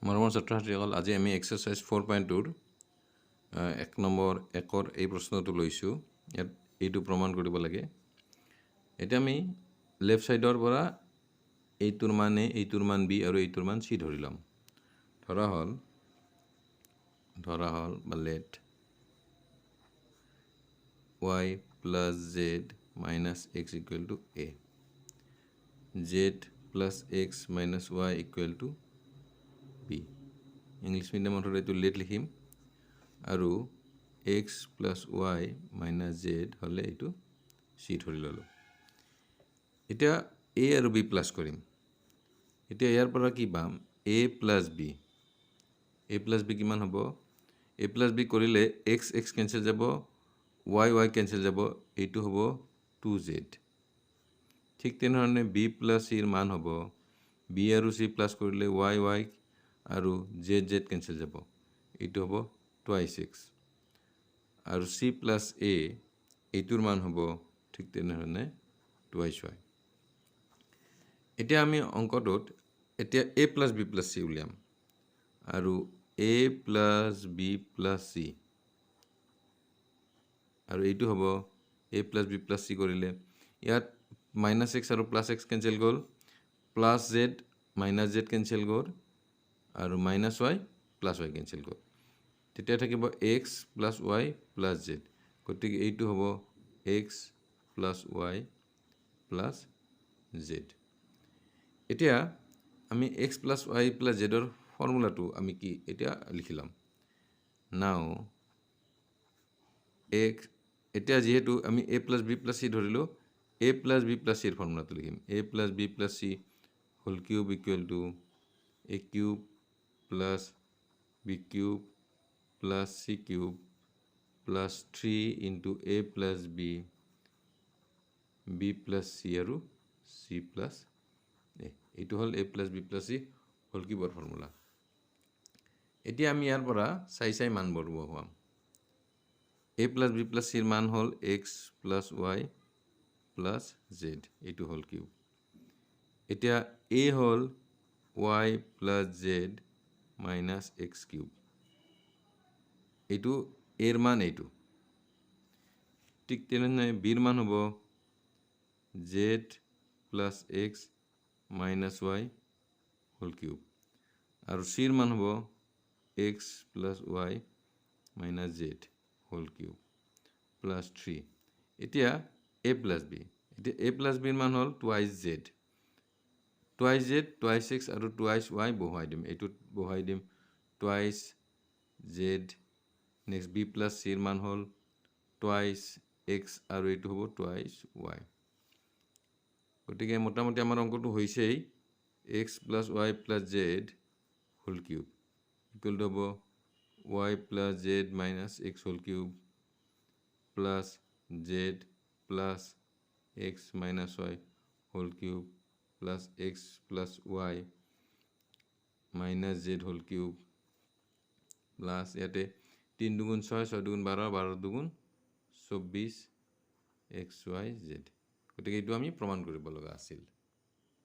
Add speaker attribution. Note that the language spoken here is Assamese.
Speaker 1: মৰমৰ ছাত্ৰ-ছাত্ৰীসকল, আজি আমি এক্সাৰসাইজ 4.2 এক নম্বৰ একৰ এই প্ৰশ্নটো লৈছোঁ। ইয়াত এইটো প্ৰমাণ কৰিব লাগে। এতিয়া আমি লেফ্ট সাইডৰ পৰা এইটোৰ মান A, এইটোৰ মান B আৰু এইটোৰ মান C ধৰি ল'ম। ধৰা হ'ল বা let y plus z minus x equal to a, z plus x minus y equal to b. English মিডিয়ামত হ'লে এইটো let লিখিম আৰু x plus y minus z হ'লে এইটো c ধৰি ল'লোঁ। এতিয়া a আৰু b প্লাছ কৰিম। এতিয়া ইয়াৰ পৰা কি পাম? a plus b কিমান হ'ব? a plus b কৰিলে x কেঞ্চেল যাব, y কেঞ্চেল যাব, এইটো হ'ব 2z। ঠিক তেনেধৰণে b plus c ৰ মান হ'ব, b আৰু c প্লাছ কৰিলে y আৰু z কেঞ্চেল যাব, এইটো হ'ব twice x। আৰু c plus a এইটোৰ মান হ'ব ঠিক তেনেধৰণে twice y। এতিয়া আমি অংকটোত এতিয়া a plus b plus c উলিয়াম আৰু a plus b plus c আৰু এইটো হ'ব a plus b plus c কৰিলে ইয়াত minus x আৰু plus x কেঞ্চেল গ'ল, plus z minus z cancel গ'ল আৰু minus y plus y cancel গ'ল। তেতিয়া থাকিব x plus y plus z। গতিকে এইটো হ'ব x plus y plus z। এতিয়া আমি x plus y plus z ৰ ফৰ্মুলাটো আমি কি এতিয়া লিখি ল'ম। নাও এতিয়া যিহেতু আমি a plus b plus c ধৰিলোঁ, a plus b plus c ৰ ফৰ্মুলাটো লিখিম। a plus b plus c whole cube equal to a cube plus b cube plus c cube plus 3 into a plus b, b plus c আৰু c plus a। এইটো হ'ল a plus b plus c whole cube ৰ ফৰ্মুলা। এতিয়া আমি ইয়াৰ পৰা চাই মানবোৰ বহুৱাম। a plus b plus c ৰ মান হ'ল x plus y plus z, এইটো হ'ল কিউব। এতিয়া a হ'ল y plus z minus x cube, এইটো a ৰ মান এইটো। ঠিক তেনেধৰণে b ৰ মান হ'ব z plus x minus y whole cube আৰু c ৰ মান হ'ব x plus y minus z whole cube plus 3। এতিয়া a plus b, এতিয়া a plus b ৰ মান হ'ল twice z, twice x আৰু twice y বহুৱাই দিম। এইটোত বহুৱাই দিম twice z। Next b plus c ৰ মান হ'ল twice x আৰু এইটো হ'ব twice y। গতিকে মোটামুটি আমাৰ অংকটো হৈছেই x plus y plus z whole cube equal to হ'ব y plus z minus x whole cube plus z plus x minus y whole cube plus x plus y minus z whole cube plus ইয়াতে 3 দুগুণ 6, 6 দুগুণ 12, 12 দুগুণ 24 xyz। গতিকে এইটো আমি প্ৰমাণ কৰিব লগা আছিল।